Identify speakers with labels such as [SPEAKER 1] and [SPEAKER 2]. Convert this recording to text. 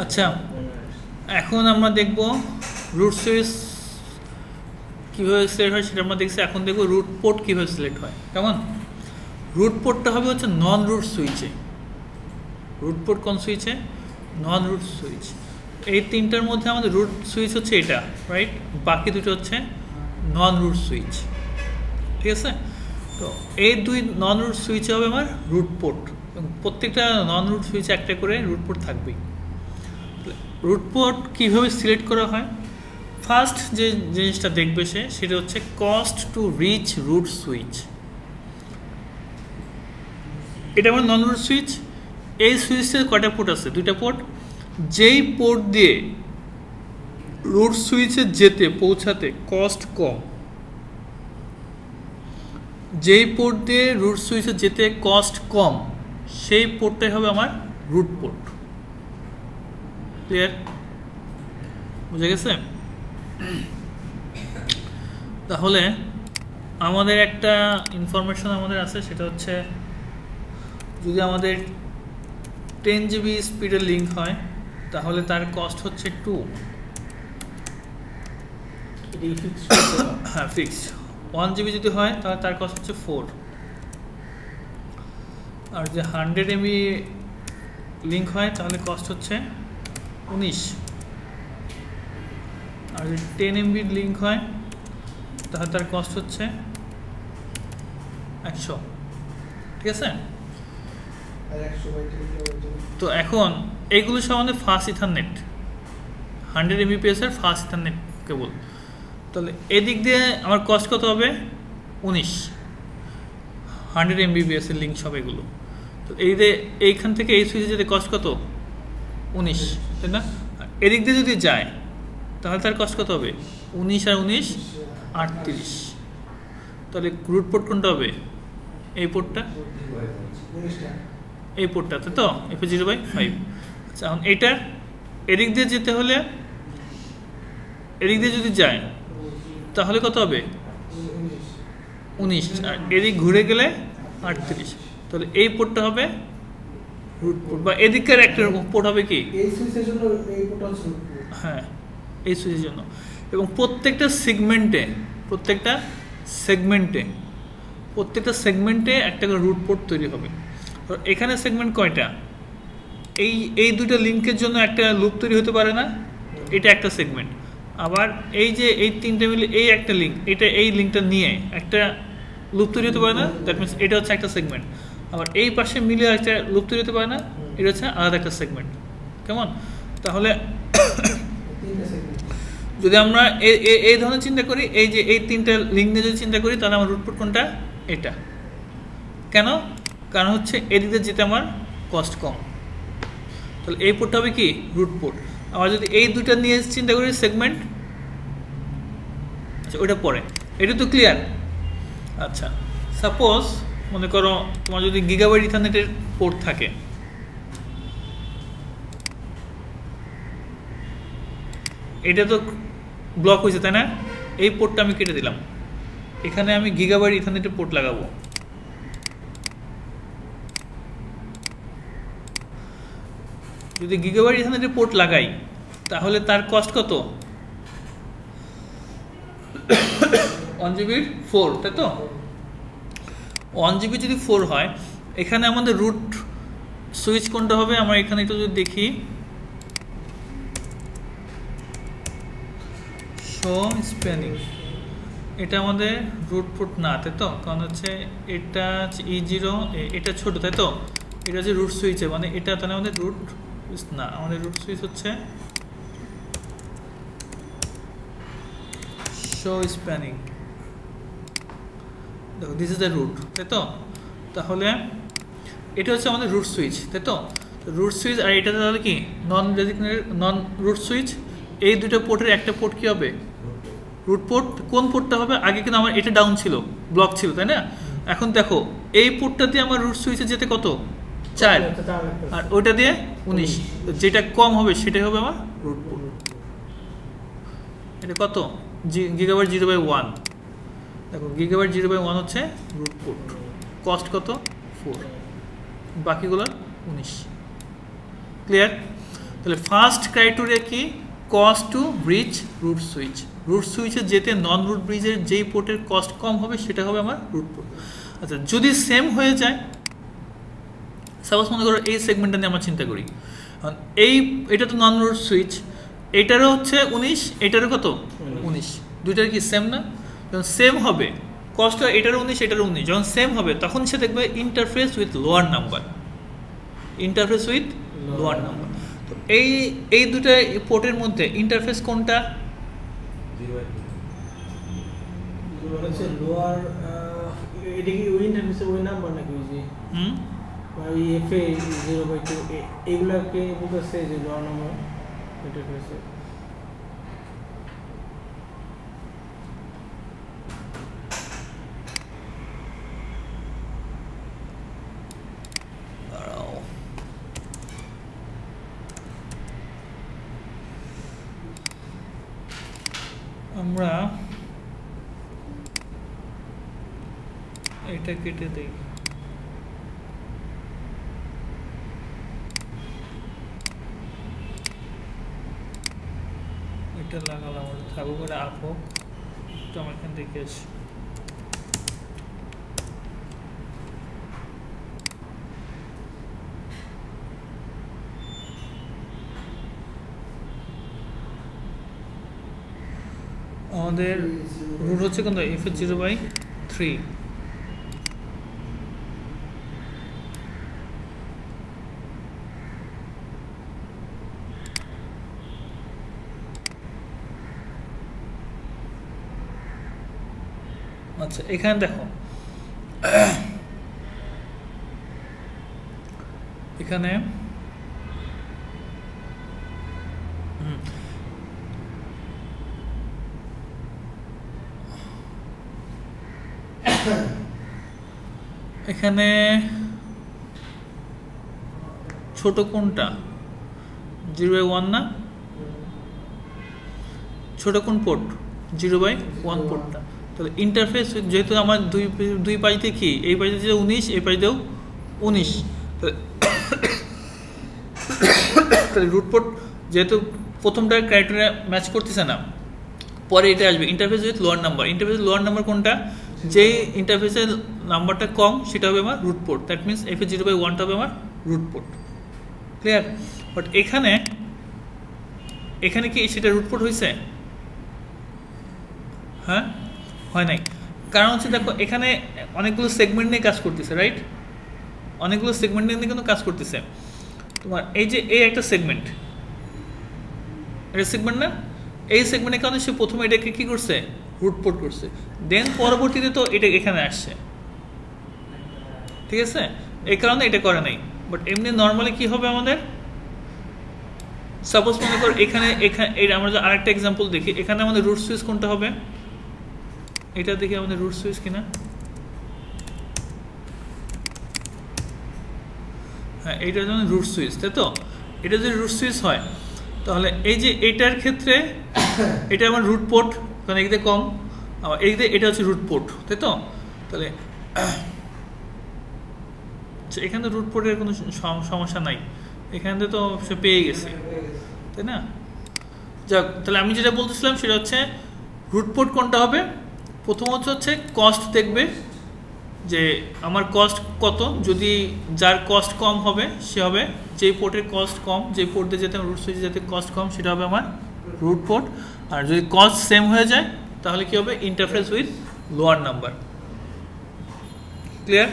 [SPEAKER 1] আচ্ছা, এখন আমরা দেখব রুট সুইচ কীভাবে সিলেক্ট হয় সেটা আমরা দেখছি। এখন দেখব রুট পোর্ট কীভাবে সিলেক্ট হয়। কেমন? রুট পোর্টটা হবে হচ্ছে নন রুট সুইচে। রুট পোর্ট কোন সুইচে? নন রুট সুইচ। এই তিনটার মধ্যে আমাদের রুট সুইচ হচ্ছে এটা, রাইট? বাকি দুটো হচ্ছে নন রুট সুইচ, ঠিক আছে? তো এই দুই নন রুট সুইচ হবে আমার রুট পোর্ট, এবং প্রত্যেকটা নন রুট সুইচে একটা করে রুট পোর্ট থাকবেই। রুট পোর্ট কীভাবে সিলেক্ট করা হয়? ফার্স্ট যে জিনিসটা দেখবে সেটা হচ্ছে cost to reach root switch. এটা আমার নন রুট সুইচ। এই সুইচের কয়টা পোর্ট আছে? দুইটা পোর্ট। যেই পোর্ট দিয়ে রুট সুইচে পৌঁছাতে কস্ট কম, যেই পোর্ট দিয়ে রুট সুইচে যেতে কস্ট কম, সেই পোর্টটাই হবে আমার রুট পোর্ট। ক্লিয়ার? বুঝে গেছে? তাহলে আমাদের একটা ইনফরমেশন আমাদের আছে, সেটা হচ্ছে যদি আমাদের 10 GB স্পিডের লিঙ্ক হয় তাহলে তার কস্ট হচ্ছে 2। হ্যাঁ, ফিক্সড। 1 GB যদি হয় তাহলে তার কস্ট হচ্ছে 4। আর যে 100 MB লিঙ্ক হয় তাহলে কস্ট হচ্ছে 19। আর যদি 10 MB লিঙ্ক হয় তাহলে তার কস্ট হচ্ছে 100। ঠিক আছে? তো এখন এইগুলো সব আমাদের ফাস্ট ইথারনেট, 100 Mbps এর ফাস্ট ইথারনেট কেবল। তাহলে এদিক দিয়ে আমার কস্ট কত হবে? 19। 100 Mbps এর লিঙ্ক সব এগুলো। তো এইখান থেকে এই সুইচে যেতে কস্ট কত? 19, তাই না? এদিক দিয়ে যদি যায় তাহলে তার কস্ট কত হবে? 19 আর 19 38। তাহলে রুট পোর্ট কোনটা হবে? এই পোর্টটা, এই পোর্টটা, তাই তো? F0/5। আচ্ছা, এখন এইটার এদিক দিয়ে যেতে হলে, এদিক দিয়ে যদি যায় তাহলে কত হবে? 19। আর এদিক ঘুরে গেলে 38। তাহলে এই পোর্টটা হবে রুট পোর্ট, বা এদিকের একটা পোর্ট হবে কি?
[SPEAKER 2] এই সুইচের জন্য এই পোর্টটা হচ্ছে রুট পোর্ট।
[SPEAKER 1] হ্যাঁ, এই সুইচের জন্য। এবং প্রত্যেকটা সেগমেন্টে একটা করে রুট পোর্ট তৈরি হবে। এখানে সেগমেন্ট কয়টা? এই দুটো লিঙ্কের জন্য একটা লুপ তৈরি হতে পারে না? এটা একটা সেগমেন্ট। আবার এই যে এই তিনটে মিলে এই একটা লিঙ্ক, এটা এই লিঙ্কটা নিয়ে একটা লুপ তৈরি হতে পারে না? দ্যাট মিনস এটা হচ্ছে একটা সেগমেন্ট। আবার এই পাশে মিলে একটা লুপ তৈরি হতে পারে না? এটা হচ্ছে আলাদা একটা সেগমেন্ট। কেমন? তাহলে যদি আমরা এই ধরনের চিন্তা করি, এই যে এই তিনটা লিঙ্ক নিয়ে যদি চিন্তা করি, তাহলে আমার রুট পোর্ট কোনটা? এটা। কেন? কারণ হচ্ছে এদিকে যেতে আমার কস্ট কম। তাহলে এই পোর্টটা হবে কি? Root port. আবার যদি এই দুটা নিয়ে চিন্তা করি সেগমেন্ট, আচ্ছা ওইটা পরে। এটা তো ক্লিয়ার? আচ্ছা, সাপোজ মনে করো তোমার যদি গিগাবাইট ইথারনেটের পোর্ট থাকে, এটা তো ব্লক হয়েছে, তাই না? এই পোর্টটা আমি কেটে দিলাম, এখানে আমি গিগাবাইট ইথারনেটের পোর্ট লাগাবো। যদি গিগাবাইট ইথারনেটের পোর্ট লাগাই তাহলে তার কস্ট কত? 1 GB 4, তাই তো? 1 GB যদি 4 হয়, এখানে আমাদের রুট সুইচ কোনটা হবে? আমরা এখানে একটু যদি দেখি, শো স্প্যানিং, এটা আমাদের রুট পোর্ট না, তাই তো? কারণ হচ্ছে এটা E0, এটা ছোট, তাই তো? এটা হচ্ছে রুট সুইচে, মানে এটা তাহলে আমাদের রুট না, আমাদের রুট সুইচ হচ্ছে শো স্প্যানিং। দেখো, দিস ইজ দ্য রুট, তাই তো? তাহলে এটা হচ্ছে আমাদের রুট সুইচ, তাই তো? রুট সুইচ আর এটা তাহলে কি? Non root switch. এই দুটো পোর্টের একটা পোর্ট কি হবে? Root port. কোন পোর্টটা হবে? আগে কিন্তু আমার এটা ডাউন ছিল, ব্লক ছিল, তাই না? এখন দেখো এই পোর্টটা দিয়ে আমার রুট সুইচে যেতে কত? 4, আর ওইটা দিয়ে 19। যেটা কম হবে সেটাই হবে আমার রুট পোর্ট। এটা কত? গিগাবাইট 0/1। দেখো, গিগাবাইট 0/1 হচ্ছে রুট পোর্ট। কস্ট কত? 4, বাকিগুলো 19। ক্লিয়ার? তাহলে ফার্স্ট ক্রাইটেরিয়া কি? Cost to bridge root switch. Root সুইচে যেতে নন রুট ব্রিজের যেই পোর্টের কস্ট কম হবে সেটা হবে আমার রুট পোর্ট। আচ্ছা, যদি সেম হয়ে যায়, সাপোজ মনে করো এই সেগমেন্টটা নিয়ে আমরা চিন্তা করি, এটা তো নন রুট সুইচ, এটারও হচ্ছে 19, এটারও কত 19, দুইটার কি সেম না? যখন সেম হবে কস্ট, এটারও 19 এটারও 19, যখন সেম হবে তখন সে দেখবে interface with lower number, interface with lower number. তো এই দুটা পোর্টের মধ্যে ইন্টারফেস কোনটা?
[SPEAKER 2] লোয়ার, এটা কি ওই ইন্টারফেসে ওই নাম্বার নাকি ওই যে ওই FA 0/2 এগুলাকে বলতেছে যে লোয়ার নাম্বার ইন্টারফেসে।
[SPEAKER 1] আমরা এটা কেটে দেই, এটা লাগালাম, থাকবো করে আপ হোক, তো আমার এখান থেকে আসি। আমাদের রুট হচ্ছে কত? FH 0/3। আচ্ছা, এখানে দেখো, এখানে এখানে ছোট কোনটা? 0/1 না? ছোট কোন পোর্ট? 0/1 পোর্টটা। তাহলে ইন্টারফেস যেহেতু আমার দুই পাশে কি, এই পাশে 19, এই পাশেও 19, তাহলে রুট পোর্ট যেহেতু প্রথমটা ক্রাইটেরিয়া ম্যাচ করতেছে না, পরে এটা আসবে interface with lower number. Interface lower number কোনটা? যেই ইন্টারফেসের নাম্বারটা কম সেটা হবে আমার root port. That means FH 0/1টা হবে আমার রুট পোর্ট। ক্লিয়ার? বাট এখানে কি সেটা রুট পোর্ট হয়েছে? হ্যাঁ, হয় নাই। কারণ হচ্ছে দেখো, এখানে অনেকগুলো সেগমেন্ট নিয়ে কাজ করতেছে, রাইট? অনেকগুলো সেগমেন্ট নিয়ে কিন্তু কাজ করতেছে। তোমার এই যে এই একটা সেগমেন্ট, এটা সেগমেন্ট না? এই সেগমেন্টের কারণে সে প্রথমে এটাকে কি করছে? রুট পোর্ট করছে। দেন পরবর্তীতে তো এটা এখানে আসছে, ঠিক আছে? এই কারণে এটা করে নাই। বাট এমনি নর্মালি কি হবে আমাদের? সাপোজ মনে করো এখানে আমরা যে আরেকটা এক্সাম্পল দেখি, এখানে আমাদের রুট সুইচ কোনটা হবে? এটা দেখি আমাদের রুট সুইচ কিনা। হ্যাঁ, এইটা যেমন রুট সুইচ, তাই তো? এটা যদি রুট সুইচ হয় তাহলে এই যে এটার ক্ষেত্রে এটা আমার রুট পোর্ট, কারণ এদিকে কম, আবার এইদিকে এটা হচ্ছে রুট পোর্ট, তাই তো? তাহলে এখানে রুট পোর্টের কোনো সমস্যা নাই, এখান থেকে তো সে পেয়ে গেছে, তাই না? যাক, তাহলে আমি যেটা বলতেছিলাম সেটা হচ্ছে রুট পোর্ট কোনটা হবে? প্রথমত হচ্ছে কস্ট দেখবে যে আমার কস্ট কত। যদি যার কস্ট কম হবে সে হবে, যেই পোর্টের কস্ট কম, যেই পোর্ট দিয়ে যেতে রুট সুইচে যেতে কস্ট কম, সেটা হবে আমার রুট পোর্ট। আর যদি কস্ট সেম হয়ে যায় তাহলে কি হবে? Interface with lower number. Clear?